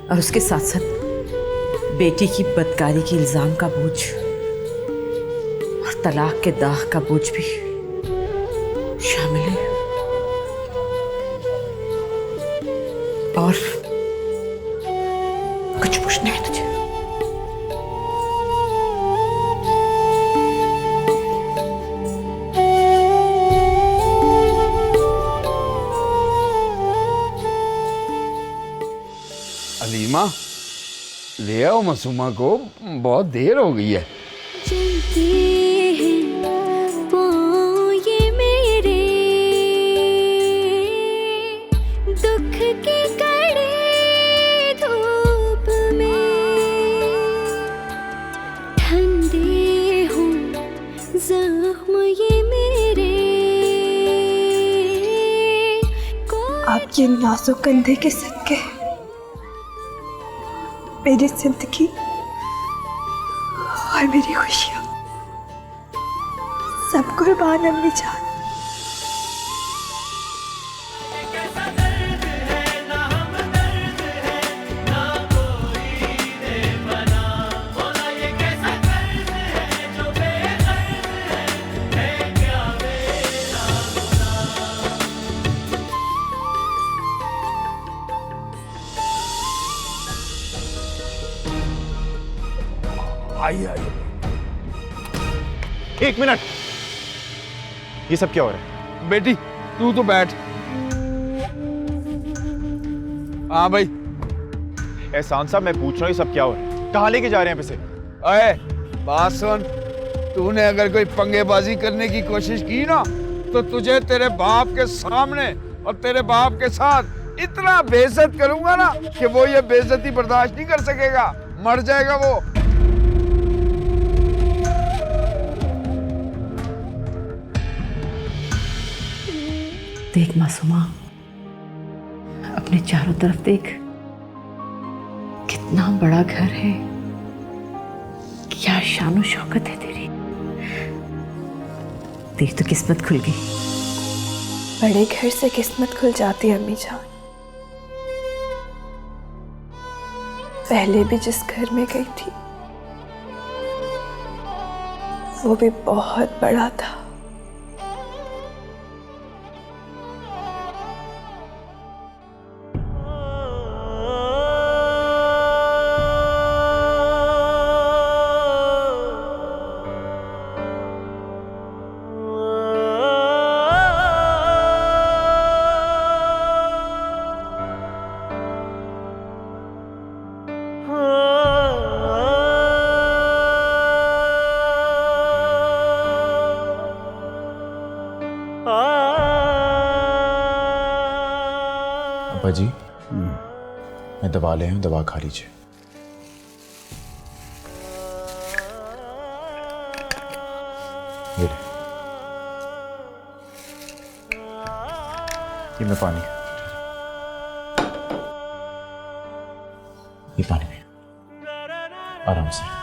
और उसके साथ साथ बेटी की बदकारी के इल्जाम का बोझ और तलाक के दाग का बोझ भी शामिल है। और कुछ पूछना है तुझे? अलीमा, ले आओ मासूमा को, बहुत देर हो गई है। चलते हैं पाँव ये मेरे, जख्म ये मेरे आपके नाजुक कंधे के सदके मेरी जिंदगी और मेरी खुशियाँ सब कुर्बान अम्मी जान। आइए आइए। एक मिनट, ये सब क्या हो रहा है? बेटी तू तो बैठ। हाँ भाई। एहसान साहब, मैं पूछ रहा हूँ ये सब क्या हो रहा है? कहाँ लेके जा रहे हैं पैसे? अरे बात सुन, तूने अगर कोई पंगेबाजी करने की कोशिश की ना तो तुझे तेरे बाप के सामने और तेरे बाप के साथ इतना बेइज्जत करूंगा ना कि वो ये बेइज्जती बर्दाश्त नहीं कर सकेगा, मर जाएगा वो। देख मासूमा, अपने चारों तरफ देख, कितना बड़ा घर है, क्या शान शौकत है तेरी। तेरी तो किस्मत खुल गई। बड़े घर से किस्मत खुल जाती है अम्मी जान। पहले भी जिस घर में गई थी वो भी बहुत बड़ा था। अब्बा जी, मैं दवा ले आऊं, दवा खा लीजिए। ये ले, ये मैं पानी, ये पानी में आराम से।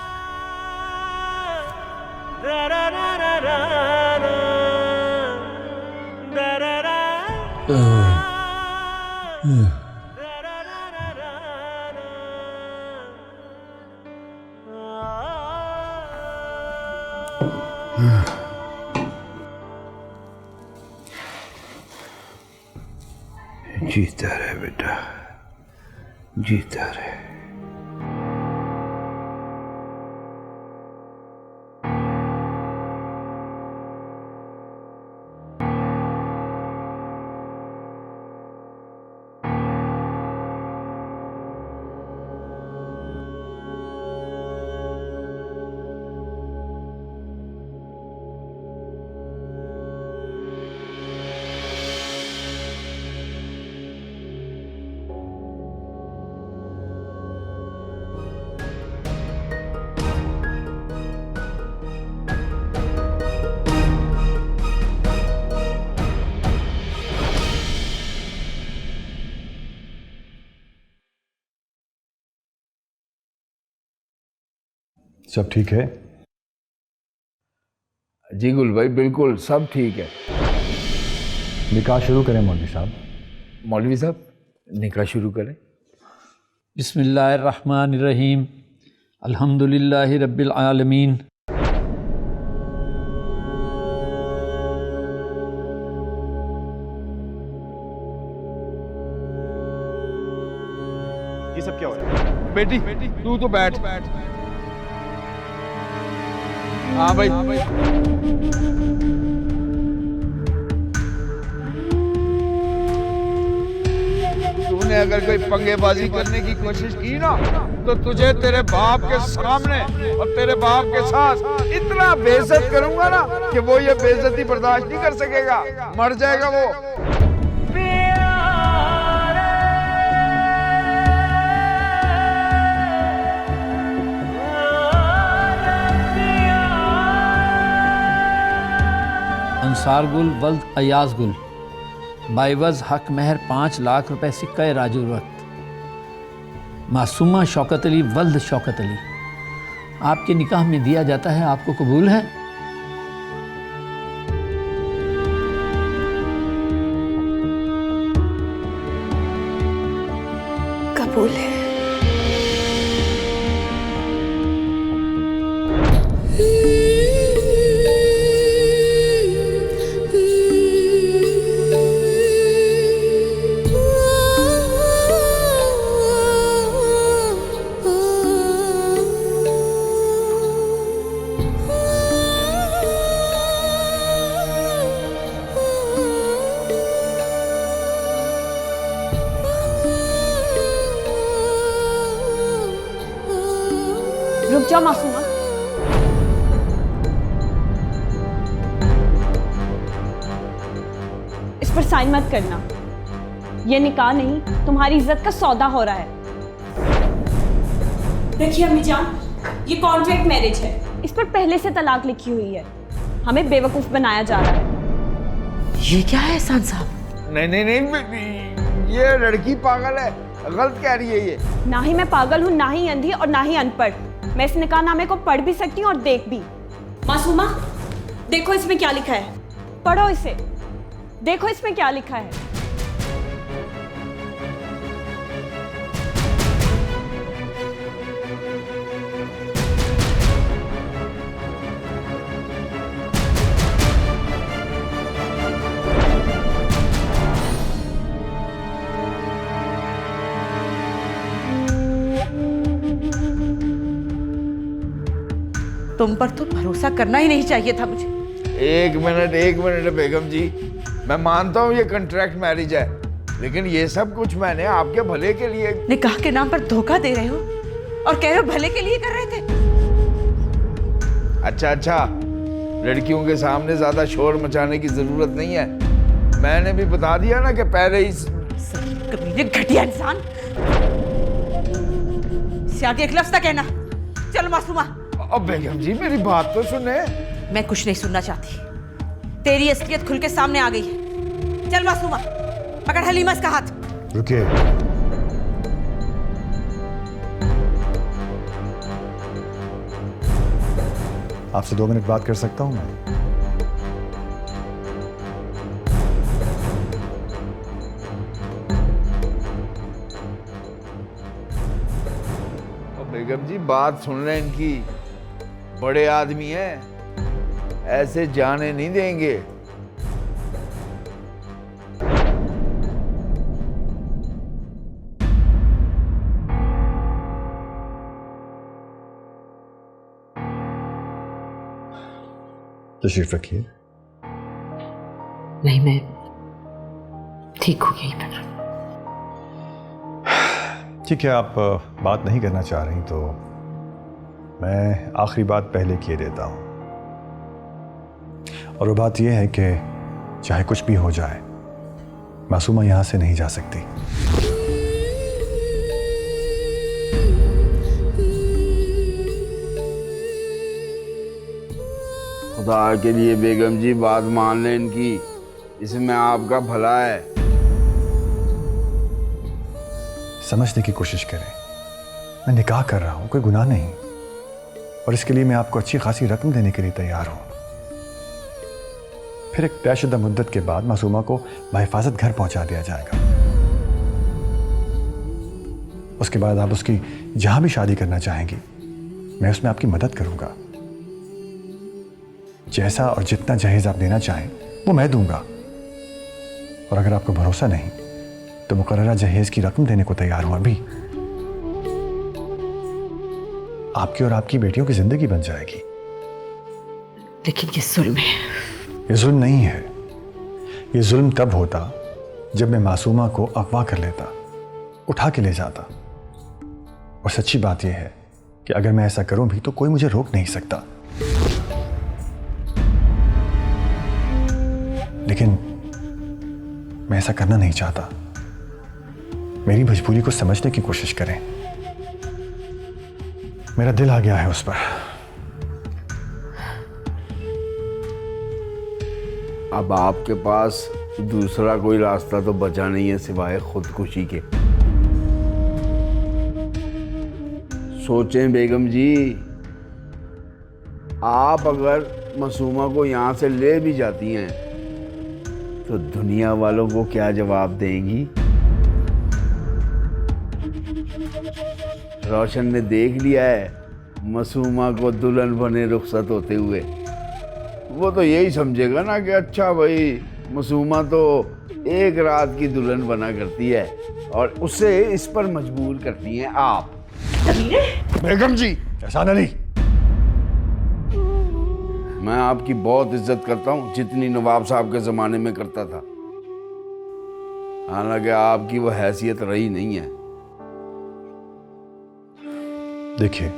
जीता रहे बेटा, जीता रहे। सब ठीक है? जी गुल भाई, बिल्कुल सब ठीक है। निकाह शुरू करें मौलवी साहब। मौलवी साहब, निकाह शुरू करें। बिस्मिल्लाहिर्रहमानिर्रहीम, अल्हम्दुलिल्लाहि रब्बिल आलमीन। ये सब क्या हो रहा है? बेटी तू तो बैठ। हाँ भाई। तूने अगर कोई पंगेबाजी करने की कोशिश की ना तो तुझे तेरे बाप के सामने और तेरे बाप के साथ इतना बेइज्जत करूंगा ना कि वो ये बेइज्जती बर्दाश्त नहीं कर सकेगा, मर जाएगा वो। अंसार गुल वल्द अयाज गुल बाइवज हक महर 5 लाख रुपए सिक्का राजू वक्त मासूमा शौकत अली वल्द शौकत अली आपके निकाह में दिया जाता है। आपको कबूल है? कबूल है। रुक जाओ मासूमा। इस पर साइन मत करना। ये निकाह नहीं, तुम्हारी इज्जत का सौदा हो रहा है। देखिए अम्मी जान, ये कॉन्ट्रैक्ट मैरिज है। इस पर पहले से तलाक लिखी हुई है। हमें बेवकूफ बनाया जा रहा है। ये क्या है एहसान साहब? नहीं नहीं नहीं, ये लड़की पागल है, गलत कह रही है ये। ना ही मैं पागल हूँ, ना ही अंधी और ना ही अनपढ़। मैं इस निकाहनामे को पढ़ भी सकती हूँ और देख भी। मासूमा, देखो इसमें क्या लिखा है। पढ़ो इसे, देखो इसमें क्या लिखा है। तुम पर तो भरोसा करना ही नहीं चाहिए था मुझे। एक मिनट बेगम जी, मैं मानता हूँ ये कॉन्ट्रैक्ट मैरिज है, लेकिन ये सब कुछ मैंने आपके भले के लिए। निकाह के नाम पर धोखा दे रहे हो और कह रहे हो भले के लिए कर रहे थे। अच्छा, लड़कियों के सामने ज्यादा शोर मचाने की जरूरत नहीं है। मैंने भी बता दिया ना कि पहले ही। कमीने घटिया इंसान, इससे आगे एक लफ्ज़ ना कहना। चलो मासूमा। अब बेगम जी मेरी बात तो सुने। मैं कुछ नहीं सुनना चाहती। तेरी असलियत खुल के सामने आ गई है। चल मासूमा, पकड़ हलीमा इसका हाथ। रुकिए, आपसे 2 मिनट बात कर सकता हूं मैं? बेगम जी बात सुन रहे इनकी, बड़े आदमी हैं, ऐसे जाने नहीं देंगे। तशरीफ रखिए। नहीं, मैं ठीक हूँ यहीं पर। ठीक है, आप बात नहीं करना चाह रही तो मैं आखिरी बात पहले किए देता हूं, और वो बात यह है कि चाहे कुछ भी हो जाए, मासूमा यहां से नहीं जा सकती। खुदा के लिए बेगम जी बात मान लें इनकी, इसमें आपका भला है। समझने की कोशिश करें, मैं निकाह कर रहा हूं, कोई गुनाह नहीं, और इसके लिए मैं आपको अच्छी खासी रकम देने के लिए तैयार हूं। फिर एक तयशुदा मुद्दत के बाद मासूमा को बहिफाजत घर पहुंचा दिया जाएगा। उसके बाद आप उसकी जहां भी शादी करना चाहेंगी, मैं उसमें आपकी मदद करूंगा। जैसा और जितना जहेज आप देना चाहें वो मैं दूंगा, और अगर आपको भरोसा नहीं तो मुकर्ररा जहेज की रकम देने को तैयार हूं। अभी आपकी और आपकी बेटियों की जिंदगी बन जाएगी। लेकिन ये जुल्म है। ये जुल्म नहीं है। ये जुल्म तब होता जब मैं मासूमा को अगवा कर लेता, उठा के ले जाता। और सच्ची बात यह है कि अगर मैं ऐसा करूं भी तो कोई मुझे रोक नहीं सकता। लेकिन मैं ऐसा करना नहीं चाहता। मेरी मजबूरी को समझने की कोशिश करें। मेरा दिल आ गया है उस पर। अब आपके पास दूसरा कोई रास्ता तो बचा नहीं है सिवाय खुदकुशी के। सोचें बेगम जी, आप अगर मासूमा को यहाँ से ले भी जाती हैं तो दुनिया वालों को क्या जवाब देंगी? रोशन ने देख लिया है मासूमा को दुल्हन बने रुखसत होते हुए। वो तो यही समझेगा ना कि अच्छा भाई मासूमा तो एक रात की दुल्हन बना करती है और उसे इस पर मजबूर करती हैं आप। बेगम जी, एहसान अली, मैं आपकी बहुत इज्जत करता हूँ, जितनी नवाब साहब के ज़माने में करता था। हालांकि आपकी वो हैसियत रही नहीं है। देखिए,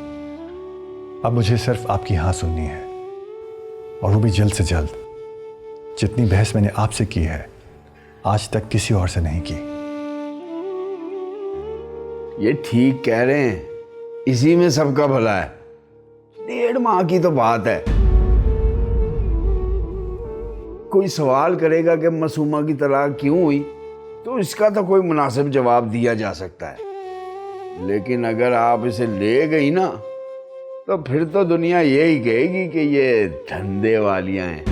अब मुझे सिर्फ आपकी हाँ सुननी है, और वो भी जल्द से जल्द। जितनी बहस मैंने आपसे की है आज तक किसी और से नहीं की। ये ठीक कह रहे हैं, इसी में सबका भला है। 1.5 माह की तो बात है। कोई सवाल करेगा कि मासूमा की तलाक क्यों हुई, तो इसका तो कोई मुनासिब जवाब दिया जा सकता है। लेकिन अगर आप इसे ले गई ना, तो फिर तो दुनिया यही कहेगी कि ये धंधे वालियां हैं।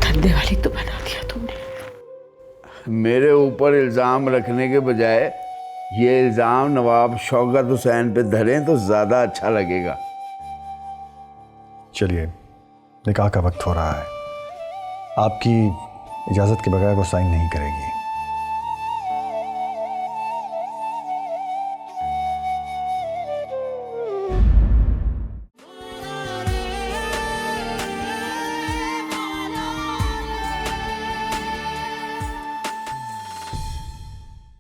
धंधे वाली तो बना दिया तुमने। मेरे ऊपर इल्ज़ाम रखने के बजाय ये इल्ज़ाम नवाब शौकत हुसैन पे धरें तो ज़्यादा अच्छा लगेगा। चलिए, निकाह का वक्त हो रहा है। आपकी इजाज़त के बगैर वो साइन नहीं करेगी।